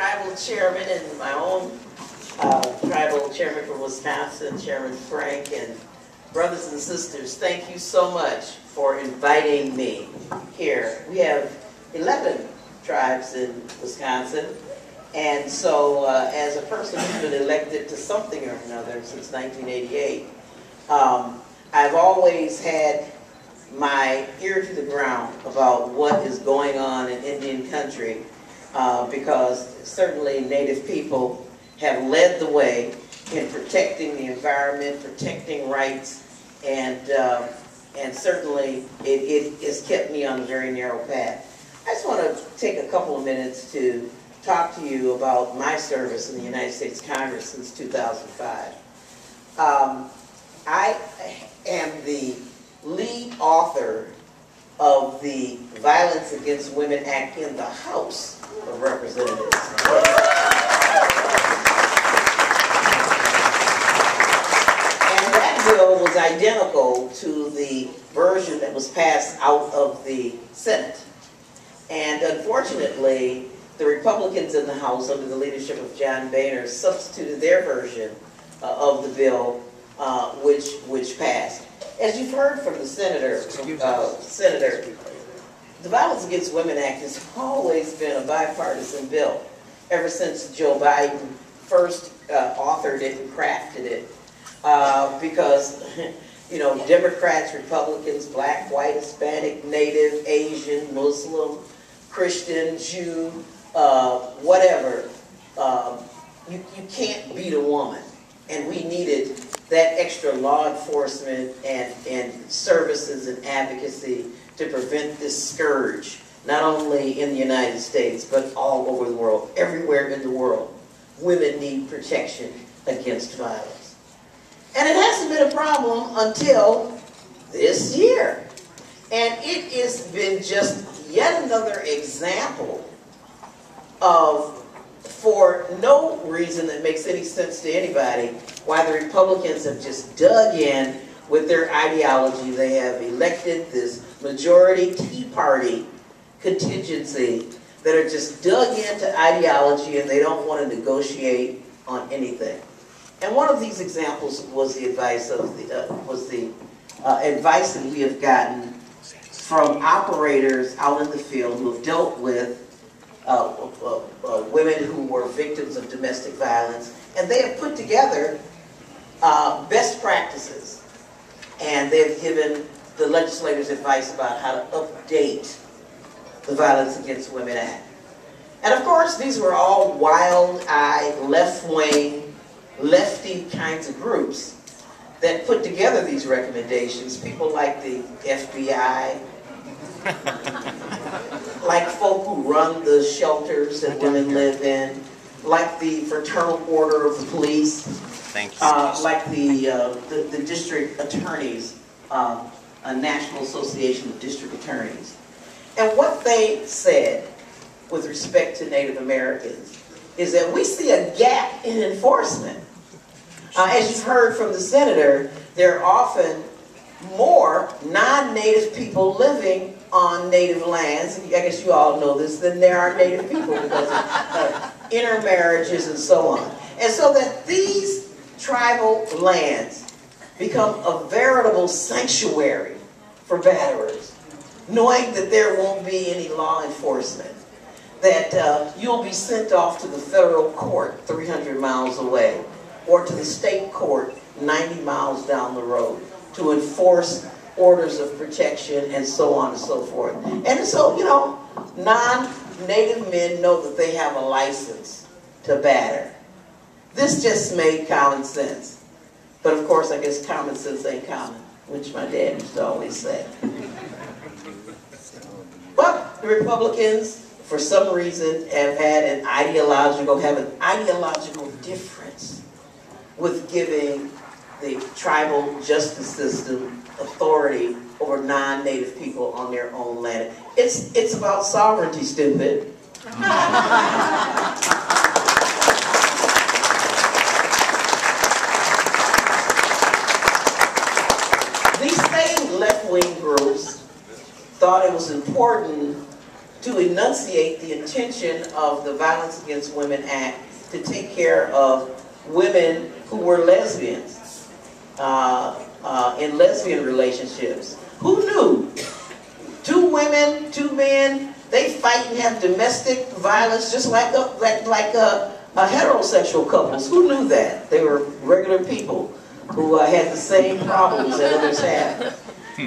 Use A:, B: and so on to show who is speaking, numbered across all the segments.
A: tribal chairman and my own tribal chairman for Wisconsin, Chairman Frank, and brothers and sisters, thank you so much for inviting me here. We have 11 tribes in Wisconsin, and so as a person who's been elected to something or another since 1988, I've always had my ear to the ground about what is going on in Indian country, because certainly Native people have led the way in protecting the environment, protecting rights, and certainly it has kept me on a very narrow path. I just want to take a couple of minutes to talk to you about my service in the United States Congress since 2005. I am the lead author of the Violence Against Women Act in the House of Representatives. And that bill was identical to the version that was passed out of the Senate. And unfortunately, the Republicans in the House, under the leadership of John Boehner, substituted their version of the bill, which passed. As you've heard from the Senator, the Violence Against Women Act has always been a bipartisan bill, ever since Joe Biden first authored it and crafted it, because you know, Democrats, Republicans, black, white, Hispanic, Native, Asian, Muslim, Christian, Jew, whatever, you can't beat a woman. And we needed that extra law enforcement and services and advocacy to prevent this scourge, not only in the United States, but all over the world. Everywhere in the world, women need protection against violence. And it hasn't been a problem until this year. And it has been just yet another example of, for no reason that makes any sense to anybody, why the Republicans have just dug in with their ideology. They have elected this majority Tea Party contingency that are just dug into ideology, and they don't want to negotiate on anything. And one of these examples was the advice of advice that we have gotten from operators out in the field who have dealt with women who were victims of domestic violence, and they have put together best practices, and they have given the legislators advice about how to update the Violence Against Women Act. And of course, these were all wild-eyed, left-wing, lefty kinds of groups that put together these recommendations. People like the FBI, like folk who run the shelters that women live in, like the Fraternal Order of the Police, like the district attorneys, a National Association of District Attorneys. And what they said with respect to Native Americans is that we see a gap in enforcement. As you've heard from the Senator, there are often more non-Native people living on Native lands, I guess you all know this, than there are Native people because of intermarriages and so on. And so that these tribal lands become a veritable sanctuary for batterers, knowing that there won't be any law enforcement, that you'll be sent off to the federal court 300 miles away, or to the state court 90 miles down the road to enforce orders of protection and so on and so forth. And so, you know, non-Native men know that they have a license to batter. This just made common sense. But of course, I guess common sense ain't common, which my dad used to always say. But the Republicans, for some reason, have an ideological difference with giving the tribal justice system authority over non-Native people on their own land. It's about sovereignty, stupid. These same left-wing groups thought it was important to enunciate the intention of the Violence Against Women Act to take care of women who were lesbians in lesbian relationships. Who knew? 2 women, 2 men, they fight and have domestic violence just like heterosexual couples. Who knew that? They were regular people who had the same problems that others had.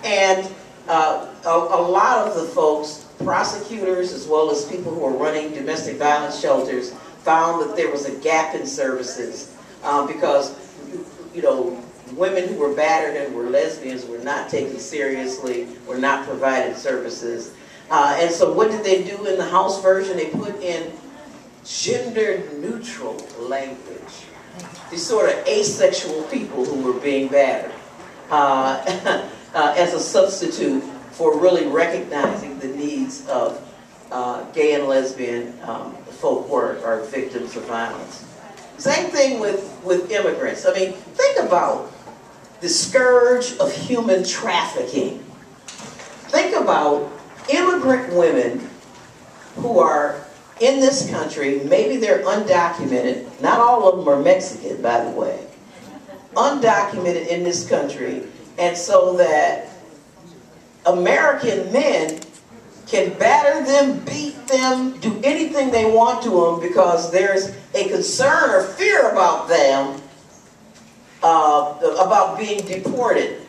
A: And a lot of the folks, prosecutors as well as people who are running domestic violence shelters, found that there was a gap in services because, you know, women who were battered and were lesbians were not taken seriously, were not provided services. And so what did they do in the House version? They put in gender-neutral language. These sort of asexual people who were being battered as a substitute for really recognizing the needs of gay and lesbian folk who are victims of violence. Same thing with immigrants. I mean, think about the scourge of human trafficking. Think about immigrant women who are in this country, maybe they're undocumented, not all of them are Mexican, by the way, undocumented in this country, and so that American men can batter them, beat them, do anything they want to them because there's a concern or fear about them, about being deported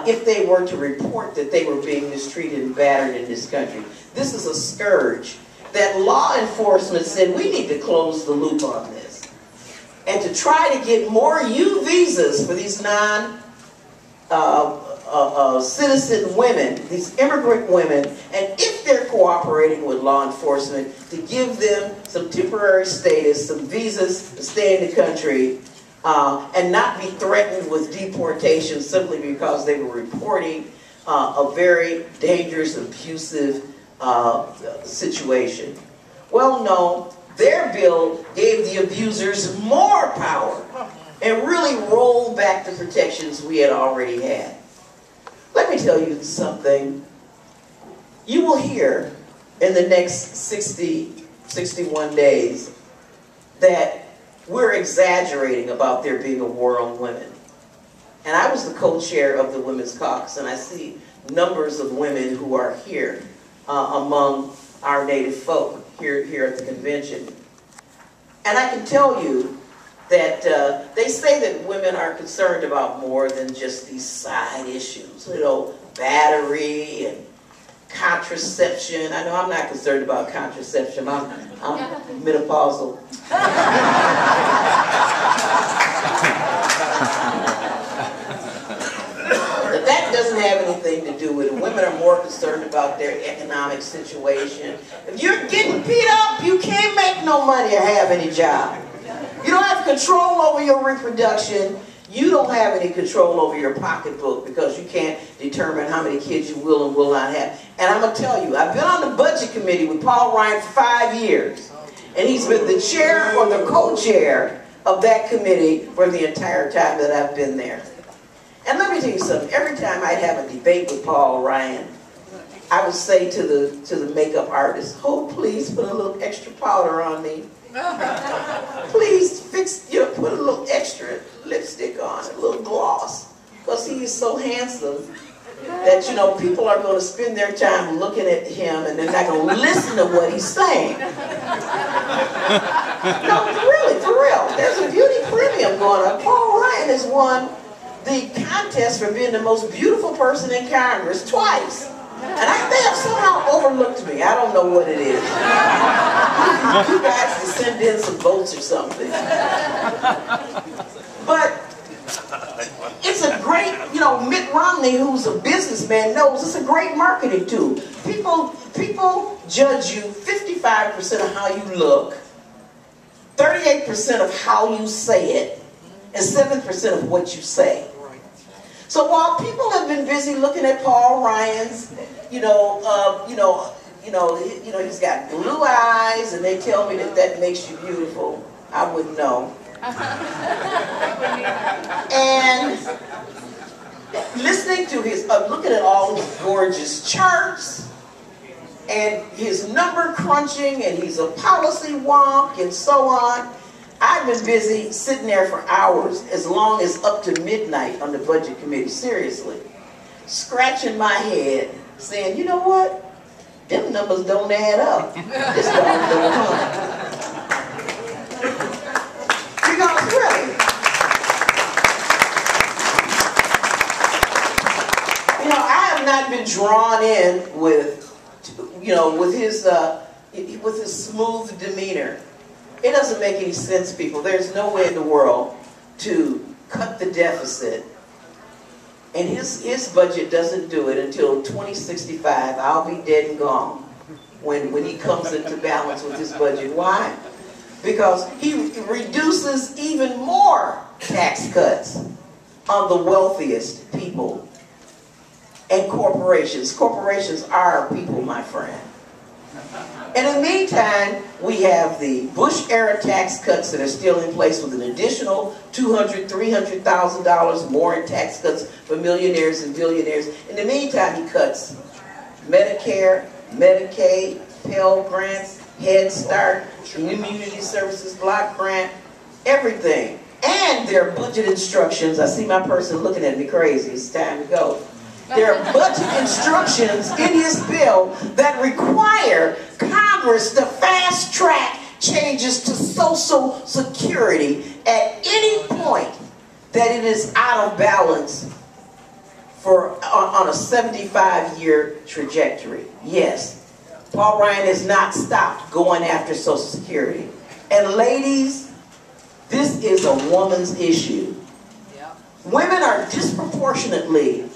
A: if they were to report that they were being mistreated and battered in this country. This is a scourge that law enforcement said we need to close the loop on this and to try to get more U visas for these non-citizen women, these immigrant women, and if they're cooperating with law enforcement, to give them some temporary status, some visas to stay in the country, and not be threatened with deportation simply because they were reporting a very dangerous, abusive situation. Well, no, their bill gave the abusers more power and really rolled back the protections we had already had. Let me tell you something. You will hear in the next 60, 61 days that we're exaggerating about there being a war on women. And I was the co-chair of the Women's Caucus, and I see numbers of women who are here among our native folk here at the convention. And I can tell you that they say that women are concerned about more than just these side issues, you know, battery and contraception. I know I'm not concerned about contraception. I'm menopausal. But that doesn't have anything to do with it. Women are more concerned about their economic situation. If you're getting beat up, you can't make no money or have any job. You don't have control over your reproduction. You don't have any control over your pocketbook because you can't determine how many kids you will and will not have. And I'm going to tell you, I've been on the budget committee with Paul Ryan for 5 years. And he's been the chair or the co-chair of that committee for the entire time that I've been there. And let me tell you something. Every time I'd have a debate with Paul Ryan, I would say to the makeup artist, "Oh, please put a little extra powder on me. Please put a little extra lipstick on, a little gloss." Because he is so handsome that, you know, people are going to spend their time looking at him and they're not going to listen to what he's saying. No, really, for real. There's a beauty premium going on. Paul Ryan has won the contest for being the most beautiful person in Congress twice. And they have somehow overlooked me. I don't know what it is. You guys can send in some votes or something. But it's a great, you know, Mitt Romney, who's a businessman, knows it's a great marketing tool. People judge you 55% of how you look, 38% of how you say it, and 7% of what you say. So while people have been busy looking at Paul Ryan's, he's got blue eyes, and they tell me that makes you beautiful, I wouldn't know. And listening to his, looking at all his gorgeous charts, and his number crunching, and he's a policy wonk, and so on. I've been busy sitting there for hours, as long as up to midnight on the budget committee, seriously, scratching my head, saying, you know what? Them numbers don't add up. This don't come. Because really, you know, I have not been drawn in with, you know, with his smooth demeanor. It doesn't make any sense, people. There's no way in the world to cut the deficit. And his budget doesn't do it until 2065. I'll be dead and gone when he comes into balance with his budget. Why? Because he reduces even more tax cuts on the wealthiest people and corporations. Corporations are people, my friend. And in the meantime, we have the Bush-era tax cuts that are still in place, with an additional $200,000, $300,000 more in tax cuts for millionaires and billionaires. In the meantime, he cuts Medicare, Medicaid, Pell Grants, Head Start, Community Services Block Grant, everything. And their budget instructions. I see my person looking at me crazy. It's time to go. There are budget instructions in his bill that require Congress to fast-track changes to Social Security at any point that it is out of balance on a 75-year trajectory. Yes, Paul Ryan has not stopped going after Social Security. And ladies, this is a woman's issue. Women are disproportionately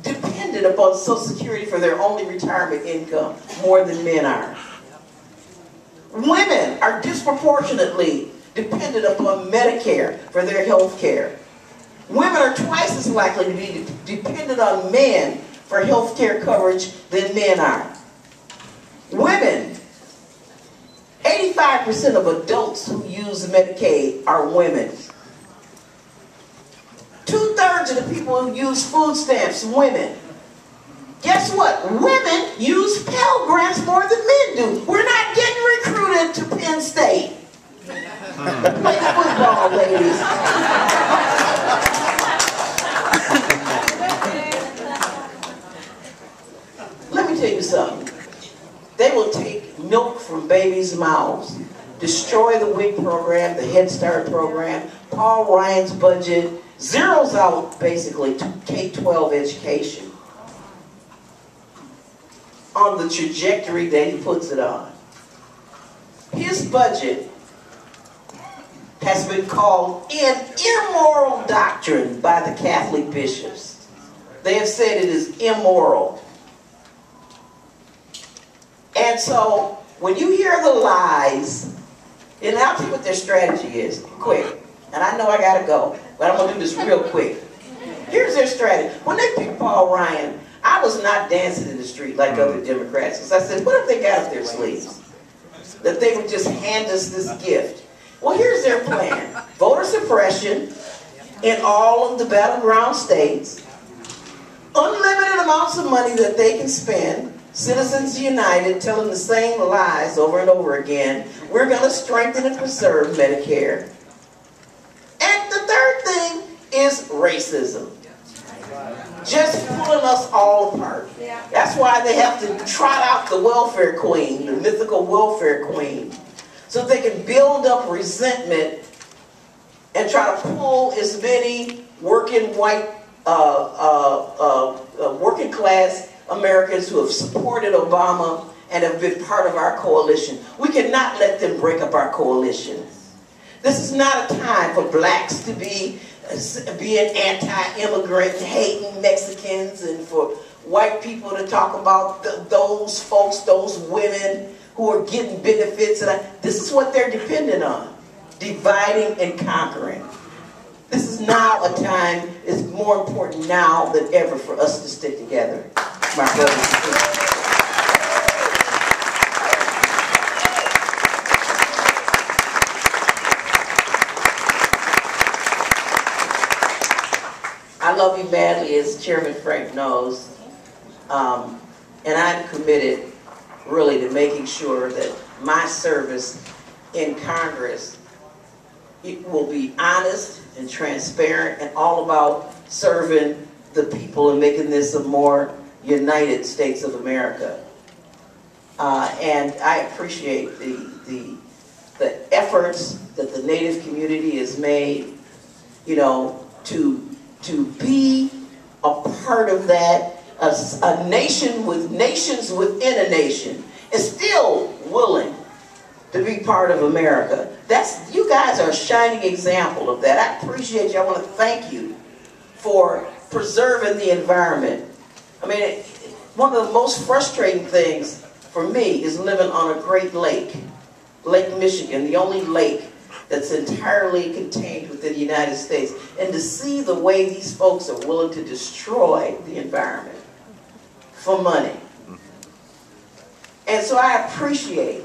A: dependent upon Social Security for their only retirement income, more than men are. Women are disproportionately dependent upon Medicare for their health care. Women are twice as likely to be dependent on men for health care coverage than men are. Women, 85% of adults who use Medicaid are women. 2/3 of the people who use food stamps, women. Guess what? Women use Pell Grants more than men do. We're not getting recruited to Penn State. Play football, ladies. Let me tell you something. They will take milk from babies' mouths, destroy the WIC program, the Head Start program. Paul Ryan's budget zeroes out basically K-12 education on the trajectory that he puts it on. His budget has been called an immoral doctrine by the Catholic bishops. They have said it is immoral. And so when you hear the lies, and I'll tell you what their strategy is, quick. And I know I gotta go, but I'm gonna do this real quick. Here's their strategy. When they picked Paul Ryan, I was not dancing in the street like other Democrats. Because I said, what if they got up their sleeves? That they would just hand us this gift. Well, here's their plan. Voter suppression in all of the battleground states. Unlimited amounts of money that they can spend. Citizens United telling the same lies over and over again. We're going to strengthen and preserve Medicare. And the third thing is racism. Just pulling us all apart. That's why they have to trot out the welfare queen, the mythical welfare queen, so they can build up resentment and try to pull as many working white, working class Americans who have supported Obama and have been part of our coalition. We cannot let them break up our coalition. This is not a time for blacks to be being anti-immigrant, hating Mexicans, and for white people to talk about those folks, those women who are getting benefits. And this is what they're dependent on, dividing and conquering. This is now a time, it's more important now than ever for us to stick together, my brothers and sisters. I love you madly, as Chairman Frank knows, and I'm committed really to making sure that my service in Congress, it will be honest and transparent and all about serving the people and making this a more United States of America. And I appreciate the efforts that the Native community has made, you know, to be a part of that. A nation with nations within a nation is still willing to be part of America. You guys are a shining example of that. I appreciate you. I want to thank you for preserving the environment. I mean, one of the most frustrating things for me is living on a great lake, Lake Michigan, the only lake that's entirely contained within the United States, and to see the way these folks are willing to destroy the environment for money. And so I appreciate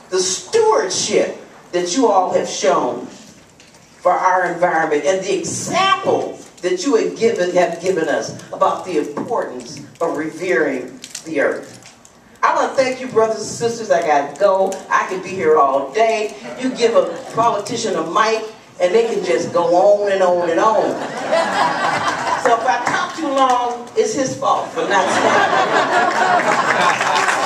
A: the stewardship that you all have shown for our environment and the example that you have given us about the importance of revering the earth. I want to thank you, brothers and sisters. I got to go. I could be here all day. You give a politician a mic, and they can just go on and on and on. So if I talk too long, it's his fault for not standing.